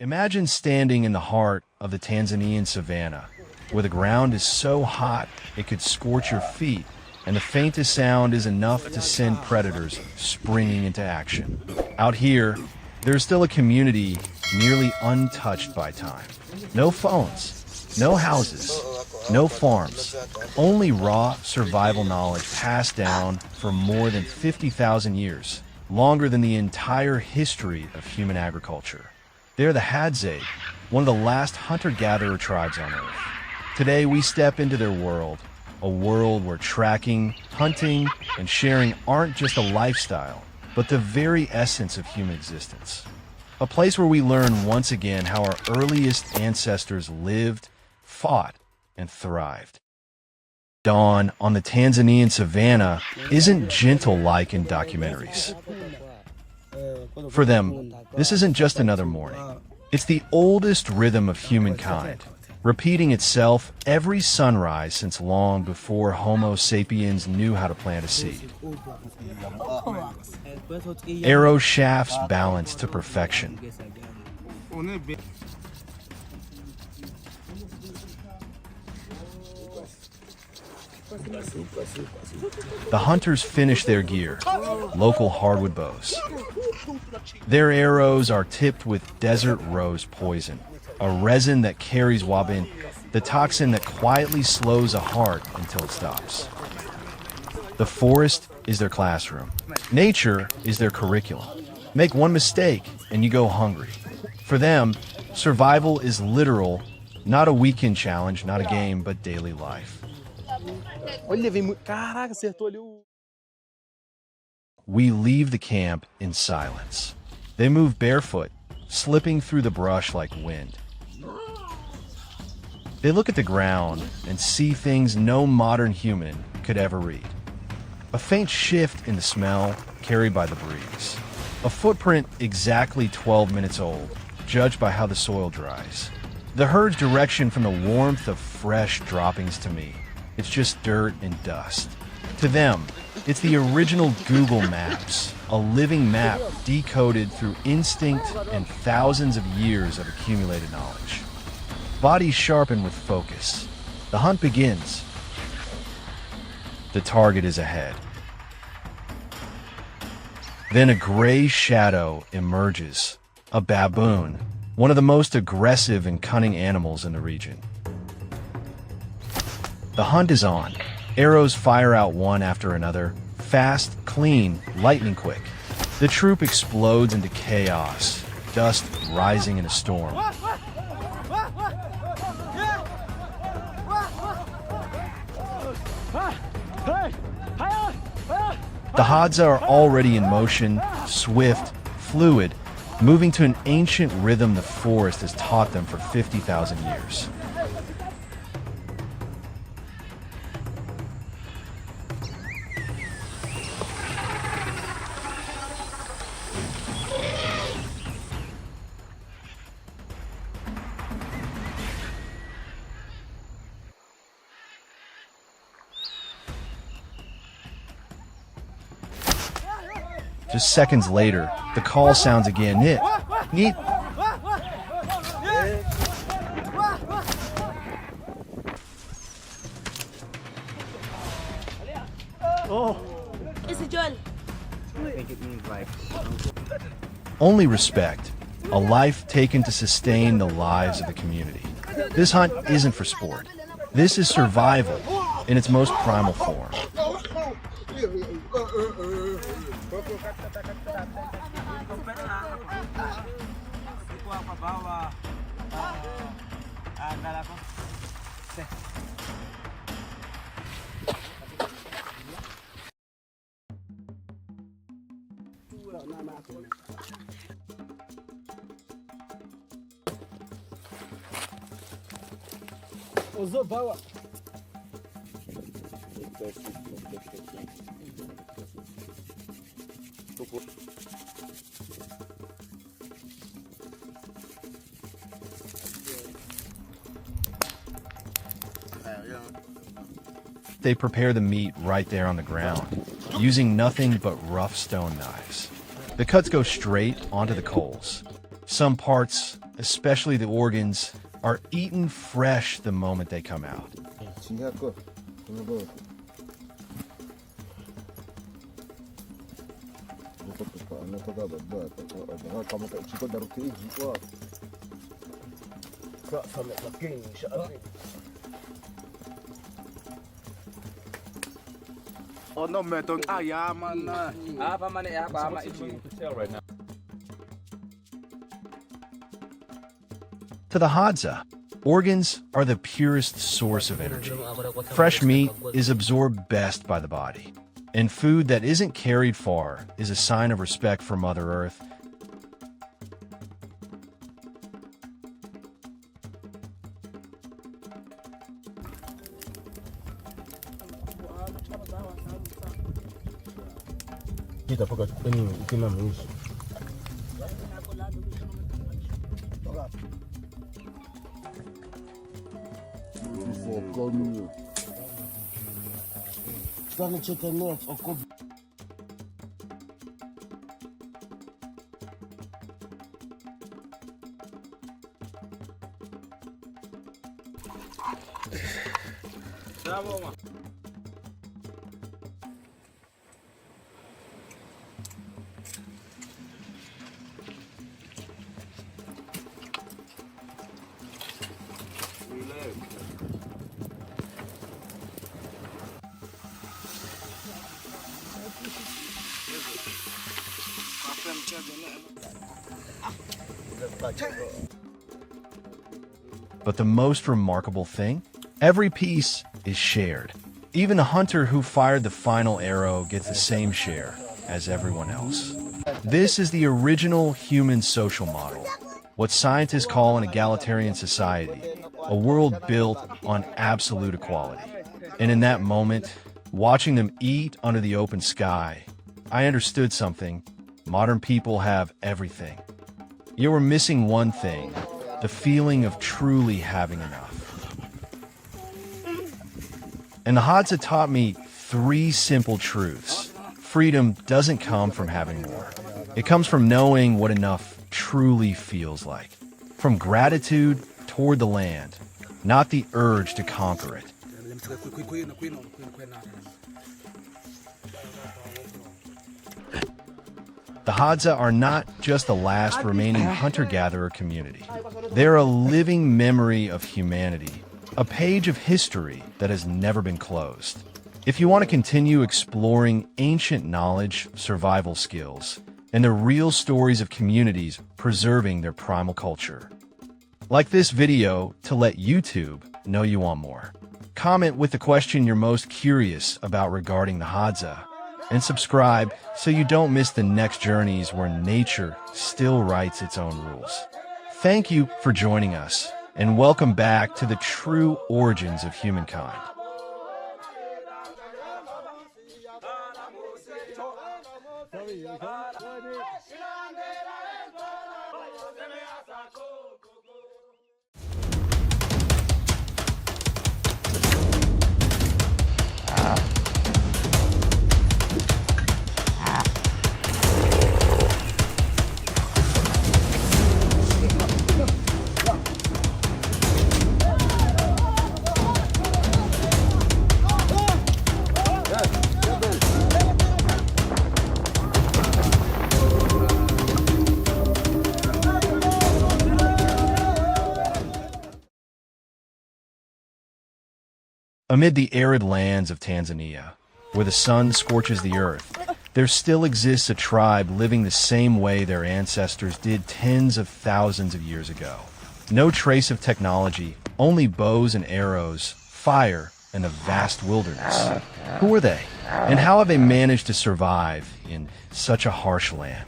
Imagine standing in the heart of the Tanzanian savanna, where the ground is so hot it could scorch your feet, and the faintest sound is enough to send predators springing into action. Out here, there's still a community nearly untouched by time. No phones, no houses, no farms, only raw survival knowledge passed down for more than 50,000 years, longer than the entire history of human agriculture. They're the Hadzabe, one of the last hunter-gatherer tribes on Earth. Today we step into their world, a world where tracking, hunting, and sharing aren't just a lifestyle, but the very essence of human existence. A place where we learn once again how our earliest ancestors lived, fought, and thrived. Dawn on the Tanzanian savanna isn't gentle like in documentaries. For them, this isn't just another morning. It's the oldest rhythm of humankind, repeating itself every sunrise since long before Homo sapiens knew how to plant a seed. Arrow shafts balanced to perfection. The hunters finish their gear, local hardwood bows. Their arrows are tipped with desert rose poison, a resin that carries wabin, the toxin that quietly slows a heart until it stops. The forest is their classroom. Nature is their curriculum. Make one mistake and you go hungry. For them, survival is literal, not a weekend challenge, not a game, but daily life. We leave the camp in silence. They move barefoot, slipping through the brush like wind. They look at the ground and see things no modern human could ever read. A faint shift in the smell carried by the breeze. A footprint exactly 12 minutes old, judged by how the soil dries. The herd's direction from the warmth of fresh droppings to me. It's just dirt and dust. To them, it's the original Google Maps, a living map decoded through instinct and thousands of years of accumulated knowledge. Bodies sharpen with focus. The hunt begins. The target is ahead. Then a gray shadow emerges, a baboon, one of the most aggressive and cunning animals in the region. The hunt is on. Arrows fire out one after another, fast, clean, lightning quick. The troop explodes into chaos, dust rising in a storm. The Hadza are already in motion, swift, fluid, moving to an ancient rhythm the forest has taught them for 50,000 years. Just seconds later, the call sounds again. Nit. Neat. Only respect, a life taken to sustain the lives of the community. This hunt isn't for sport. This is survival in its most primal form. They prepare the meat right there on the ground, using nothing but rough stone knives. The cuts go straight onto the coals. Some parts, especially the organs, are eaten fresh the moment they come out. To the Hadza, organs are the purest source of energy. Fresh meat is absorbed best by the body, and food that isn't carried far is a sign of respect for Mother Earth. But the most remarkable thing, every piece is shared. Even the hunter who fired the final arrow gets the same share as everyone else. This is the original human social model, what scientists call an egalitarian society, a world built on absolute equality. And in that moment, watching them eat under the open sky, I understood something. Modern people have everything. You were missing one thing, the feeling of truly having enough. And the Hadza taught me 3 simple truths. Freedom doesn't come from having more. It comes from knowing what enough truly feels like. From gratitude toward the land, not the urge to conquer it. The Hadza are not just the last remaining hunter-gatherer community. They're a living memory of humanity, a page of history that has never been closed. If you want to continue exploring ancient knowledge, survival skills, and the real stories of communities preserving their primal culture, like this video to let YouTube know you want more. Comment with the question you're most curious about regarding the Hadza, and subscribe so you don't miss the next journeys where nature still writes its own rules. Thank you for joining us, and welcome back to the true origins of humankind. Amid the arid lands of Tanzania, where the sun scorches the earth, there still exists a tribe living the same way their ancestors did tens of thousands of years ago. No trace of technology, only bows and arrows, fire, and a vast wilderness. Who are they? And how have they managed to survive in such a harsh land?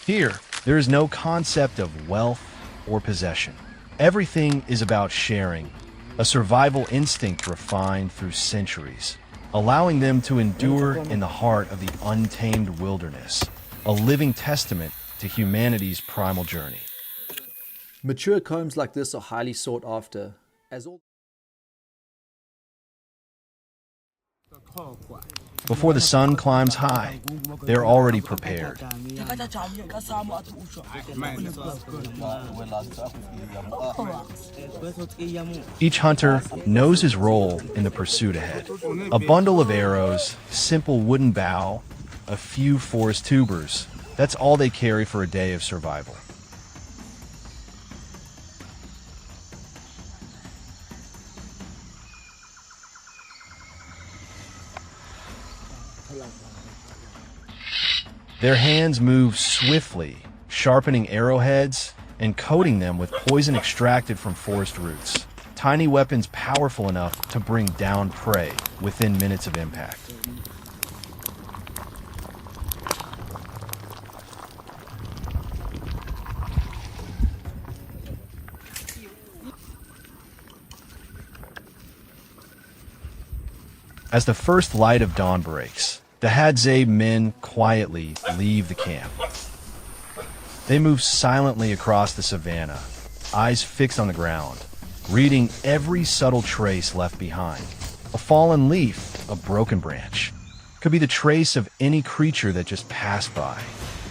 Here, there is no concept of wealth or possession. Everything is about sharing, a survival instinct refined through centuries, allowing them to endure in the heart of the untamed wilderness, a living testament to humanity's primal journey. Mature combs like this are highly sought after, as all Before the sun climbs high, they're already prepared. Each hunter knows his role in the pursuit ahead. A bundle of arrows, simple wooden bow, a few forest tubers. That's all they carry for a day of survival. Their hands move swiftly, sharpening arrowheads and coating them with poison extracted from forest roots. Tiny weapons powerful enough to bring down prey within minutes of impact. As the first light of dawn breaks, the Hadzabe men quietly leave the camp. They move silently across the savanna, eyes fixed on the ground, reading every subtle trace left behind. A fallen leaf, a broken branch, could be the trace of any creature that just passed by.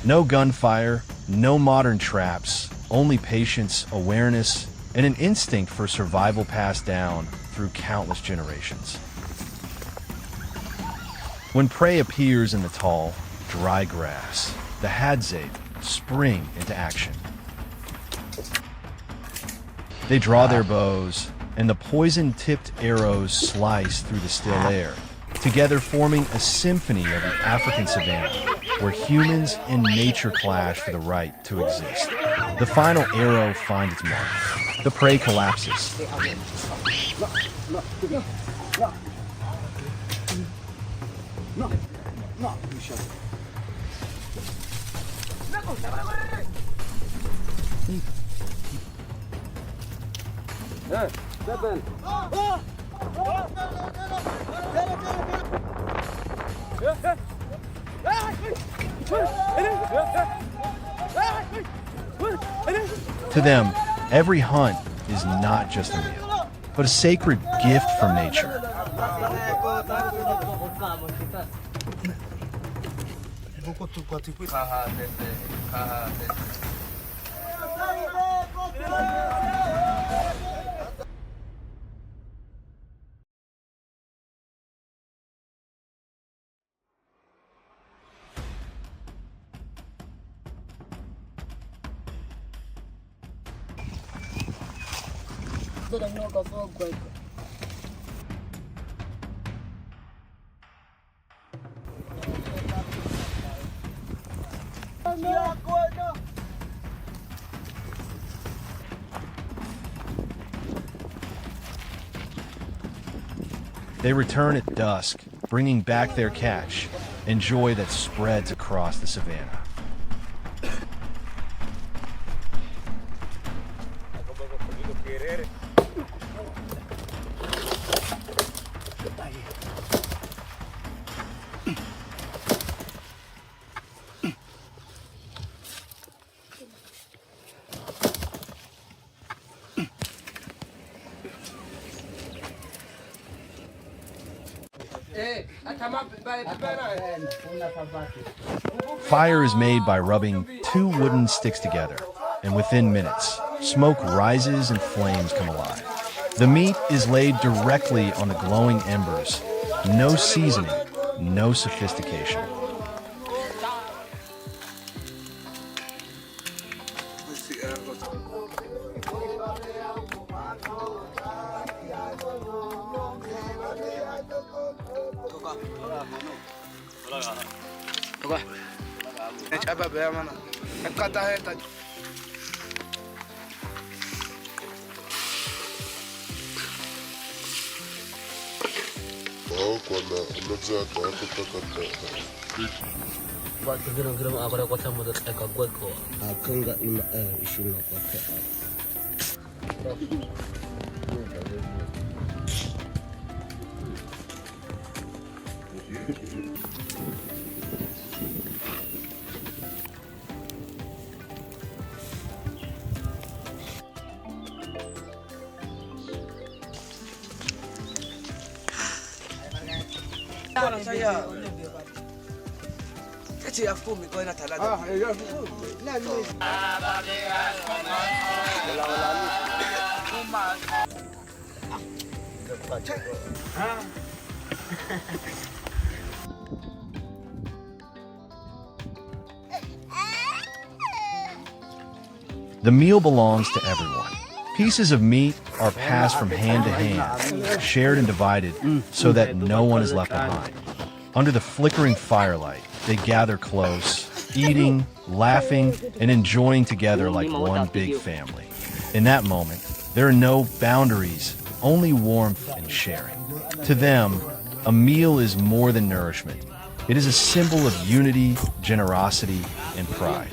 No gunfire, no modern traps, only patience, awareness, and an instinct for survival passed down through countless generations. When prey appears in the tall, dry grass, the Hadzabe spring into action. They draw their bows, and the poison-tipped arrows slice through the still air, together forming a symphony of the African savanna, where humans and nature clash for the right to exist. The final arrow finds its mark. The prey collapses. To them, every hunt is not just a meal, but a sacred gift from nature. They return at dusk, bringing back their catch, and joy that spreads across the savanna. Fire is made by rubbing two wooden sticks together, and within minutes, smoke rises and flames come alive. The meat is laid directly on the glowing embers. No seasoning, no sophistication. The meal belongs to everyone. Pieces of meat are passed from hand to hand, shared and divided so that no one is left behind. Under the flickering firelight, they gather close, eating, laughing, and enjoying together like one big family. In that moment, there are no boundaries, only warmth and sharing. To them, a meal is more than nourishment. It is a symbol of unity, generosity, and pride.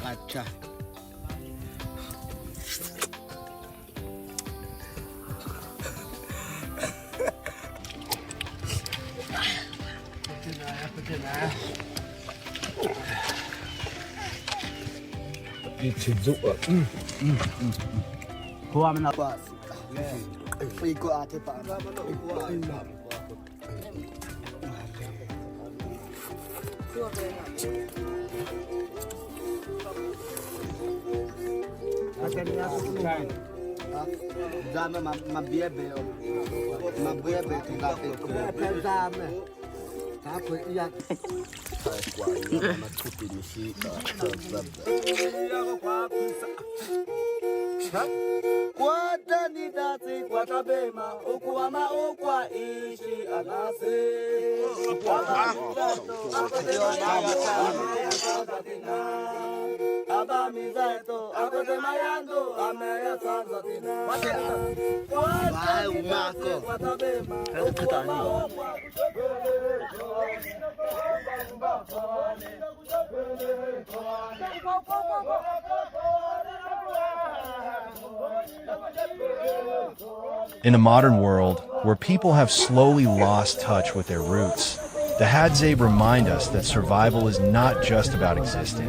In a modern world, where people have slowly lost touch with their roots, the Hadzabe remind us that survival is not just about existing,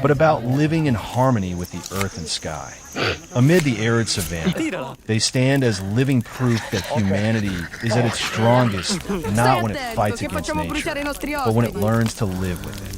but about living in harmony with the earth and sky. Amid the arid savanna, they stand as living proof that humanity is at its strongest not when it fights against nature, but when it learns to live with it.